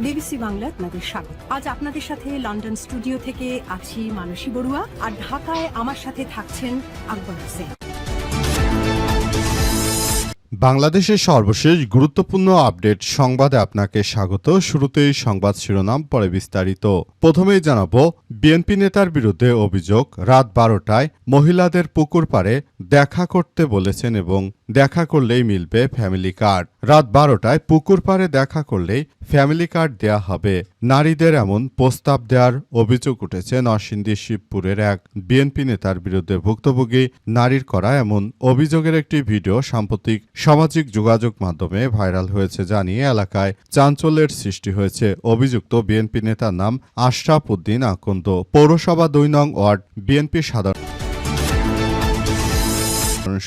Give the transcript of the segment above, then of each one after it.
BBC Bangla আপনাদের স্বাগত। আজ আপনাদের সাথে লন্ডন স্টুডিও থেকে আছি মানসী বড়ুয়া, আর ঢাকায় আমার সাথে থাকছেন আকবর হোসেন। বাংলাদেশের সর্বশেষ গুরুত্বপূর্ণ আপডেট সংবাদে আপনাকে স্বাগত। শুরুতেই সংবাদ শিরোনাম, পরে বিস্তারিত। প্রথমেই জানাবো, বিএনপি নেতার বিরুদ্ধে অভিযোগ রাত 12টায় মহিলাদের পুকুর পাড়ে দেখা করতে বলেছেন এবং দেখা করলেই মিলবে ফ্যামিলি কার্ড। রাত 12টায় পুকুর পাড়ে দেখা করলেই ফ্যামিলি কার্ড দেয়া হবে। নারীদের এমন প্রস্তাব দেওয়ার অভিযোগ উঠেছে নরসিংদী শিবপুরের এক বিএনপি নেতার বিরুদ্ধে। ভুক্তভোগী নারীর করা এমন অভিযোগের একটি ভিডিও সাম্প্রতিক সামাজিক যোগাযোগ মাধ্যমে ভাইরাল হয়েছে, যা নিয়ে এলাকায় চাঞ্চল্যের সৃষ্টি হয়েছে। অভিযুক্ত বিএনপি নেতার নাম আশরাফ উদ্দিন আকন্দ, পৌরসভা ২ নং ওয়ার্ড বিএনপি সাধারণ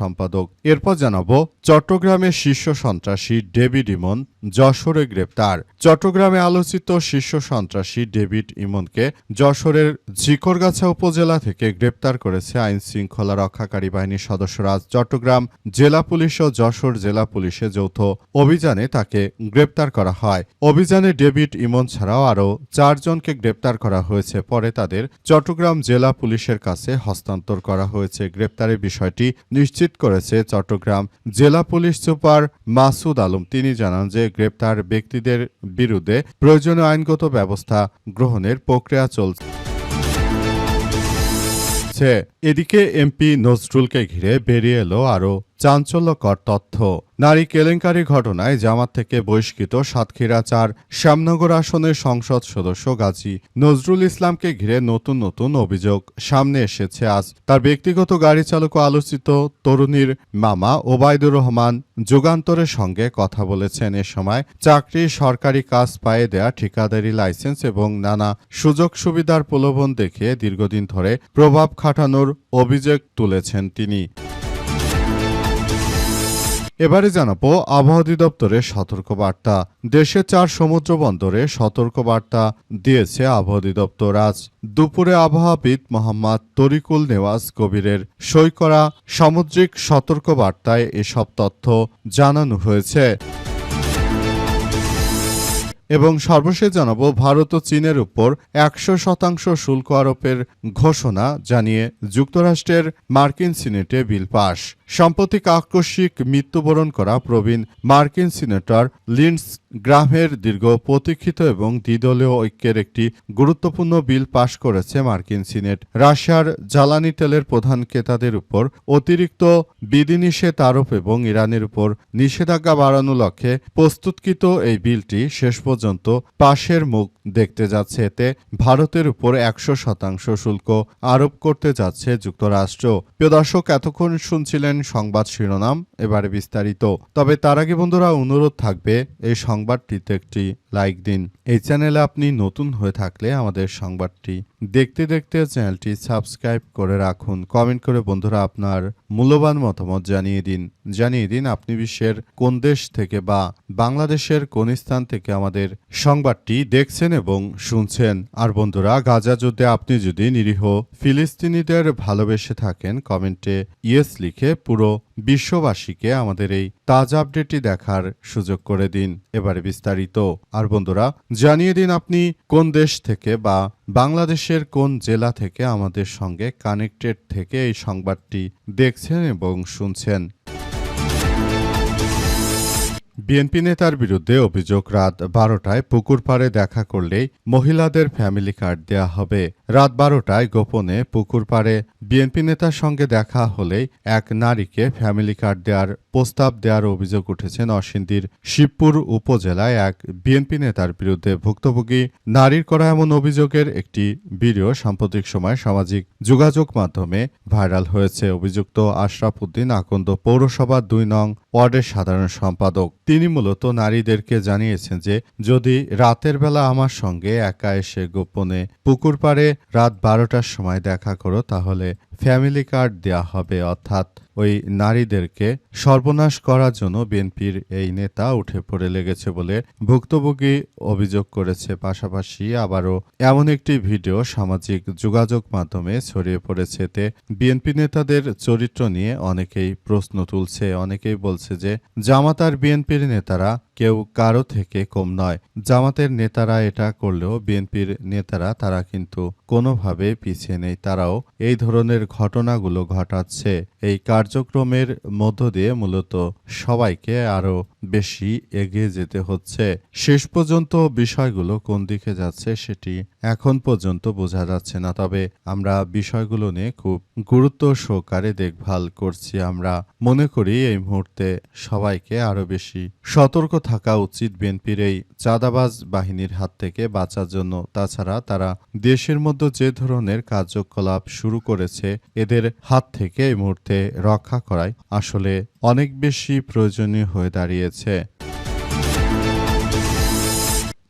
সম্পাদক। এরপর জানাবো, চট্টগ্রামের শীর্ষ সন্ত্রাসী ডেভিড ইমন যশোরে গ্রেপ্তার। চট্টগ্রামে আলোচিত শীর্ষ সন্ত্রাসী ডেভিড ইমনকে যশোরের ঝিকরগাছা উপজেলা থেকে গ্রেপ্তার করেছে আইন শৃঙ্খলা রক্ষাকারী বাহিনীর সদস্যরা। চট্টগ্রাম জেলা পুলিশ ও যশোর জেলা পুলিশের যৌথ অভিযানে তাকে গ্রেপ্তার করা হয়। অভিযানে ডেভিড ইমন ছাড়াও আরও 4 জনকে গ্রেপ্তার করা হয়েছে। পরে তাদের চট্টগ্রাম জেলা পুলিশের কাছে হস্তান্তর করা হয়েছে। গ্রেপ্তারের বিষয়টি নিশ্চিত করেছে চট্টগ্রাম জেলা পুলিশ সুপার মাসুদ আলম। তিনি জানান যে গ্রেপ্তার ব্যক্তিদের বিরুদ্ধে প্রয়োজনীয় আইনগত ব্যবস্থা গ্রহণের প্রক্রিয়া চলছে। এদিকে এমপি নজরুলকে ঘিরে বেরিয়ে এলো আরও চাঞ্চল্যকর তথ্য। নারী কেলেঙ্কারি ঘটনায় জামাত থেকে বহিষ্কৃত সাতক্ষীরা 4 শ্যামনগর আসনের সংসদ সদস্য গাজী নজরুল ইসলামকে ঘিরে নতুন নতুন অভিযোগ সামনে এসেছে আজ। তার ব্যক্তিগত গাড়ি চালক ও আলোচিত তরুণীর মামা ওবায়দুর রহমান যুগান্তরের সঙ্গে কথা বলেছেন। এ সময় চাকরি, সরকারি কাজ পায়ে দেয়া, ঠিকাদারি লাইসেন্স এবং নানা সুযোগ সুবিধার প্রলোভন দেখিয়ে দীর্ঘদিন ধরে প্রভাব খাটানোর অভিযোগ তুলেছেন তিনি। এবারে জানাবো আবহাওয়া অধিদপ্তরের সতর্কবার্তা। দেশের 4 সমুদ্র বন্দরে সতর্কবার্তা দিয়েছে আবহাওয়া অধিদপ্তর। আজ দুপুরে আবহাওয়াবিদ মোহাম্মদ তরিকুল নেওয়াজ কবিরের সই করা সামুদ্রিক সতর্কবার্তায় এসব তথ্য জানানো হয়েছে। এবং সর্বশেষ জানাবো, ভারত ও চীনের উপর 100% শুল্ক আরোপের ঘোষণা জানিয়ে যুক্তরাষ্ট্রের মার্কিন সিনেটে বিল পাস। সাম্প্রতিক আকস্মিক মৃত্যুবরণ করা প্রবীণ মার্কিন সিনেটর লিন্ডসে গ্রাহেমের দীর্ঘ প্রতীক্ষিত এবং দ্বিদলীয় ঐক্যের একটি গুরুত্বপূর্ণ বিল পাস করেছে মার্কিন সিনেট। রাশিয়ার জ্বালানি তেলের প্রধান ক্রেতাদের উপর অতিরিক্ত বিধিনিষেধ আরোপ এবং ইরানের উপর নিষেধাজ্ঞা বাড়ানোর লক্ষ্যে প্রস্তুতকৃত এই বিলটি শেষ পর্যন্ত পাশের মুখ দেখতে যাচ্ছে। এতে ভারতের উপর 100% শুল্ক আরোপ করতে যাচ্ছে যুক্তরাষ্ট্র। প্রিয় দর্শক, এতক্ষণ শুনছিলেন সংবাদ শিরোনাম, এবারে বিস্তারিত। তবে তার আগে বন্ধুরা, অনুরোধ থাকবে এই সংবাদটিতে একটি লাইক দিন। এই চ্যানেলে আপনি নতুন হয়ে থাকলে আমাদের সংবাদটি দেখতে দেখতে চ্যানেলটি সাবস্ক্রাইব করে রাখুন। কমেন্ট করে বন্ধুরা আপনার মূল্যবান মতামত জানিয়ে দিন আপনি বিশ্বের কোন দেশ থেকে বা বাংলাদেশের কোন স্থান থেকে আমাদের সংবাদটি দেখছেন এবং শুনছেন। আর বন্ধুরা, গাজা যুদ্ধে আপনি যদি নিরীহ ফিলিস্তিনিদের ভালোবেসে থাকেন, কমেন্টে ইয়েস লিখে পুরো বিশ্ববাসীকে আমাদের এই তাজা আপডেটটি দেখার সুযোগ করে দিন। এবারে বিস্তারিত। আর বন্ধুরা, জানিয়ে দিন আপনি কোন দেশ থেকে বা বাংলাদেশের কোন জেলা থেকে আমাদের সঙ্গে কানেক্টেড থেকে এই সংবাদটি দেখছেন এবং শুনছেন। বিএনপি নেতার বিরুদ্ধে অভিযোগ রাত 12টায় পুকুর পাড়ে দেখা করলেই মহিলাদের ফ্যামিলি কার্ড দেয়া হবে। রাত 12টায় গোপনে পুকুর পাড়ে বিএনপি নেতার সঙ্গে দেখা হলেই এক নারীকে ফ্যামিলি কার্ড দেওয়ার প্রস্তাব দেওয়ার অভিযোগ উঠেছে নরসিংদীর শিবপুর উপজেলায় এক বিএনপি নেতার বিরুদ্ধে। ভুক্তভোগী নারীর করা এমন অভিযোগের একটি ভিডিও সাম্প্রতিক সময় সামাজিক যোগাযোগ মাধ্যমে ভাইরাল হয়েছে। অভিযুক্ত আশরাফ উদ্দিন আকন্দ, পৌরসভা 2 নং ওয়ার্ডের সাধারণ সম্পাদক। তিনি মূলত নারীদেরকে জানিয়েছেন যে যদি রাতের বেলা আমার সঙ্গে একা এসে গোপনে পুকুর পাড়ে রাত 12টার সময় দেখা করো, তাহলে ফ্যামিলি কার্ড দেয়া হবে। অর্থাৎ ওই নারীদেরকে সর্বনাশ করার জন্য বিএনপির এই নেতা উঠে পড়ে লেগেছে বলে ভুক্তভোগী অভিযোগ করেছে। পাশাপাশি আবারও এমন একটি ভিডিও সামাজিক যোগাযোগ মাধ্যমে ছড়িয়ে পড়েছে। এতে বিএনপি নেতাদের চরিত্র নিয়ে অনেকেই প্রশ্ন তুলছে। অনেকেই বলছে যে জামাত আর বিএনপির নেতারা কেউ কারো থেকে কম নয়। জামাতের নেতারা এটা করলেও বিএনপির নেতারা তারা কিন্তু কোনোভাবে পিছিয়ে নেই। তারাও এই ধরনের ঘটনাগুলো ঘটাচ্ছে। এই কার্যক্রমের মধ্য দিয়ে মূলত সবাইকে আরও বেশি এগিয়ে যেতে হচ্ছে। শেষ পর্যন্ত বিষয়গুলো কোন দিকে যাচ্ছে সেটি এখন পর্যন্ত বোঝা যাচ্ছে না। তবে আমরা বিষয়গুলো নিয়ে খুব গুরুত্ব সহকারে দেখভাল করছি। আমরা মনে করি এই মুহূর্তে সবাইকে আরও বেশি সতর্ক থাকা উচিত বিএনপির এই চাঁদাবাজ বাহিনীর হাত থেকে বাঁচার জন্য। তাছাড়া তারা দেশের মধ্যে যে ধরনের কার্যকলাপ শুরু করেছে এদের হাত থেকে এই মুহূর্তে রক্ষা করাই আসলে অনেক বেশি প্রয়োজনীয় হয়ে দাঁড়িয়েছে।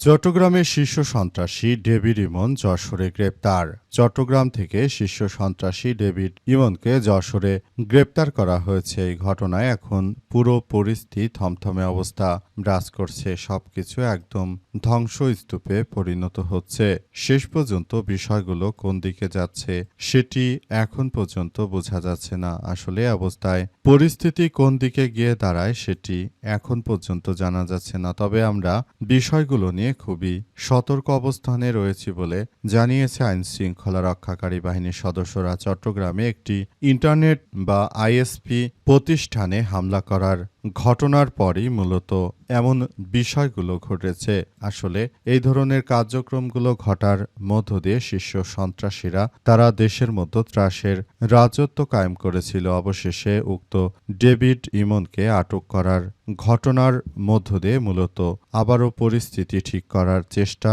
চট্টগ্রামের শীর্ষ সন্ত্রাসী ডেভিড ইমন যশোরে গ্রেপ্তার। চট্টগ্রাম থেকে শীর্ষ সন্ত্রাসী ডেভিড ইমনকে যশোরে গ্রেপ্তার করা হয়েছে। এই ঘটনায় এখন পুরো পরিস্থিতি থমথমে অবস্থা বিরাজ করছে। সবকিছু একদম ধ্বংসস্তূপে পরিণত হচ্ছে। শেষ পর্যন্ত বিষয়গুলো কোন দিকে যাচ্ছে সেটি এখন পর্যন্ত বোঝা যাচ্ছে না। আসলে অবস্থায় পরিস্থিতি কোন দিকে গিয়ে দাঁড়ায় সেটি এখন পর্যন্ত জানা যাচ্ছে না। তবে আমরা বিষয়গুলো নিয়ে খুবই সতর্ক অবস্থানে রয়েছি বলে জানিয়েছে আইনশৃঙ্খলা রক্ষাকারী বাহিনীর সদস্যরা। চট্টগ্রামে একটি ইন্টারনেট বা আইএসপি প্রতিষ্ঠানে হামলা করার ঘটনার পরই মূলত এমন বিষয়গুলো ঘটেছে। আসলে এই ধরনের কার্যক্রমগুলো ঘটার মধ্য দিয়ে শীর্ষ সন্ত্রাসীরা তারা দেশের মধ্যে ত্রাসের রাজত্ব কায়েম করেছিল। অবশেষে উক্ত ডেভিড ইমনকে আটক করার ঘটনার মধ্য দিয়ে মূলত আবারও পরিস্থিতি ঠিক করার চেষ্টা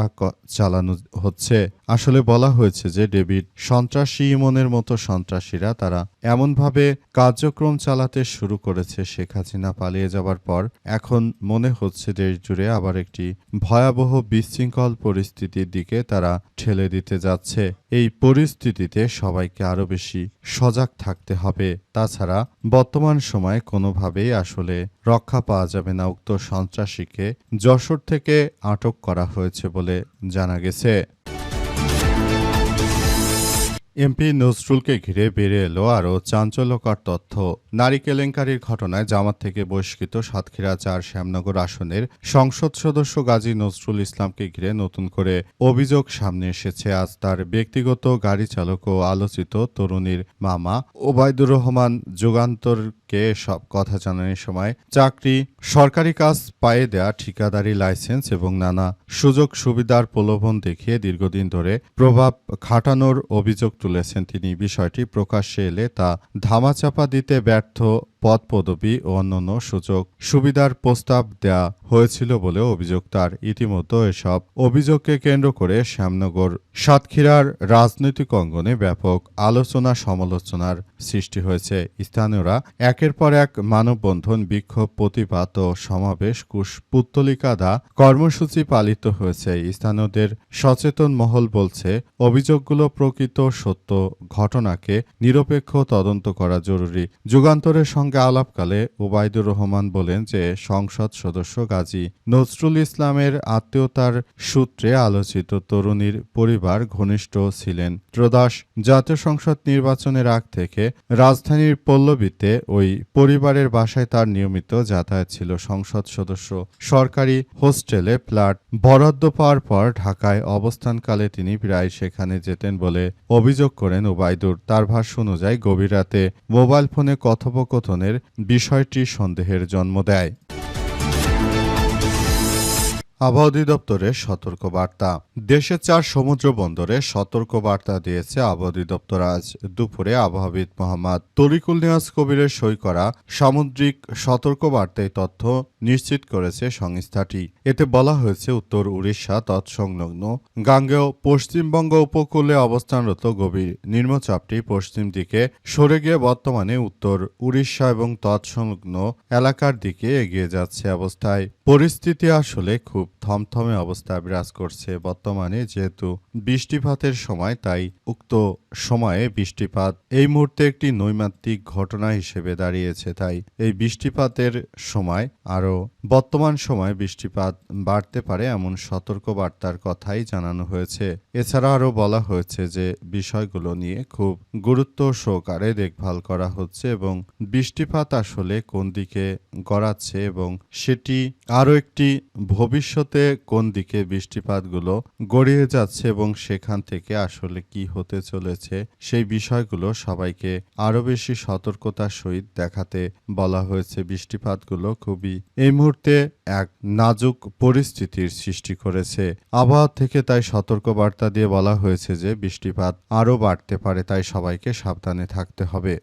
চালানো হচ্ছে। আসলে বলা হয়েছে যে ডেভিড সন্ত্রাসী ইমনের মতো সন্ত্রাসীরা তারা এমনভাবে কার্যক্রম চালাতে শুরু করেছে শেখ হাসিনা পালিয়ে যাবার পর এখন মনে হচ্ছে দেশ জুড়ে আবার একটি ভয়াবহ বিশৃঙ্খল পরিস্থিতির দিকে তারা ঠেলে দিতে যাচ্ছে। এই পরিস্থিতিতে সবাইকে আরো বেশি সজাগ থাকতে হবে। তাছাড়া বর্তমান সময়ে কোনোভাবেই আসলে রক্ষা পাওয়া যাবে না। উক্ত সন্ত্রাসীকে যশোর থেকে আটক করা হয়েছে বলে জানা গেছে। এমপি নজরুলকে ঘিরে বেড়ে এলো আরও চাঞ্চল্যকর তথ্য। নারী কেলেঙ্কারির ঘটনায় জামাত থেকে বহিষ্কৃত সাতক্ষীরা ৪ শ্যামনগর আসনের সংসদ সদস্য গাজী নজরুল ইসলামকে ঘিরে নতুন করে অভিযোগ সামনে এসেছে। আজ তার ব্যক্তিগত গাড়ি চালক ও আলোচিত তরুণীর মামা ওবায়দুর রহমান যুগান্তরকে সব কথা জানানোর সময় চাকরি, সরকারি কাজ পাইয়ে দেয়া, ঠিকাদারি লাইসেন্স এবং নানা সুযোগ সুবিধার প্রলোভন দেখিয়ে দীর্ঘদিন ধরে প্রভাব খাটানোর অভিযোগ তুলেছেন তিনি। বিষয়টি প্রকাশ্যে এলে তা ধামাচাপা দিতে ব্যর্থ পদ পদবি ও অন্যান্য সুযোগ সুবিধার প্রস্তাব দেয়া হয়েছিল বলে অভিযোগ তার। ইতিমধ্যে এসব অভিযোগকে কেন্দ্র করে শ্যামনগর সাতক্ষীরার রাজনৈতিক অঙ্গনে ব্যাপক আলোচনা সমালোচনার সৃষ্টি হয়েছে। স্থানীয়রা একের পর এক মানববন্ধন, বিক্ষোভ, প্রতিবাদ ও সমাবেশ, পুত্তলিকাদা কর্মসূচি পালিত হয়েছে। স্থানীয়দের সচেতন মহল বলছে অভিযোগগুলো প্রকৃত সত্য, ঘটনাকে নিরপেক্ষ তদন্ত করা জরুরি। যুগান্তরের সঙ্গে আলাপকালে ওবায়দুর রহমান বলেন যে সংসদ সদস্য গাজী নজরুল ইসলামের আত্মীয়তার সূত্রে আলোচিত তরুণীর পরিবার ঘনিষ্ঠ ছিলেন। ত্রয়োদশ জাতীয় সংসদ নির্বাচনের আগ থেকে রাজধানীর পল্লবীতে ওই পরিবারের বাসায় তার নিয়মিত যাতায়াত ছিল। সংসদ সদস্য সরকারি হোস্টেলে ফ্ল্যাট বরাদ্দ পাওয়ার পর ঢাকায় অবস্থানকালে তিনি প্রায় সেখানে যেতেন বলে অভিযোগ করেন ওবায়দুর। তার ভাষ্য অনুযায়ী গভীর রাতে মোবাইল ফোনে কথোপকথনের বিষয়টি সন্দেহের জন্ম দেয়। আবহাওয়া অধিদপ্তরের সতর্কবার্তা। দেশের ৪ সমুদ্র বন্দরে সতর্কবার্তা দিয়েছে আবহাওয়া অধিদপ্তর। আজ দুপুরে আবহাওয়াবিদ মোহাম্মদ তরিকুল নিয়াজ কবিরের সই করা সামুদ্রিক সতর্কবার্তায় তথ্য নিশ্চিত করেছে সংস্থাটি। এতে বলা হয়েছে উত্তর উড়িষ্যা তৎসংলগ্ন গাঙ্গেয় পশ্চিমবঙ্গ উপকূলে অবস্থানরত গভীর নিম্নচাপটি পশ্চিম দিকে সরে গিয়ে বর্তমানে উত্তর উড়িষ্যা এবং তৎসংলগ্ন এলাকার দিকে এগিয়ে যাচ্ছে। অবস্থায় পরিস্থিতি আসলে খুব থমথমে অবস্থা বিরাজ করছে বর্তমানে, যেহেতু বৃষ্টিপাতের সময়, তাই উক্ত সময়ে বৃষ্টিপাত এই মুহূর্তে একটি নৈমিত্তিক ঘটনা হিসেবে দাঁড়িয়েছে। তাই এই বৃষ্টিপাতের সময় আরও বর্তমান সময়ে বৃষ্টিপাত বাড়তে পারে এমন সতর্কবার্তার কথাই জানানো হয়েছে। এছাড়া আরও বলা হয়েছে যে বিষয়গুলো নিয়ে খুব গুরুত্ব সহকারে দেখভাল করা হচ্ছে এবং বৃষ্টিপাত আসলে কোন দিকে গড়াচ্ছে এবং সেটি আরও একটি ভবিষ্যতে কোন দিকে বৃষ্টিপাতগুলো গড়িয়ে যাচ্ছে এবং সেখান থেকে আসলে কি হতে চলেছে সেই বিষয়গুলো সবাইকে আরও বেশি সতর্কতার সহিত দেখাতে বলা হয়েছে। বৃষ্টিপাতগুলো খুবই এই মুহূর্তে এক নাজুক পরিস্থিতির সৃষ্টি করেছে আবহাওয়া থেকে, তাই সতর্কবার্তা দিয়ে বলা হয়েছে যে বৃষ্টিপাত আরও বাড়তে পারে, তাই সবাইকে সাবধানে থাকতে হবে।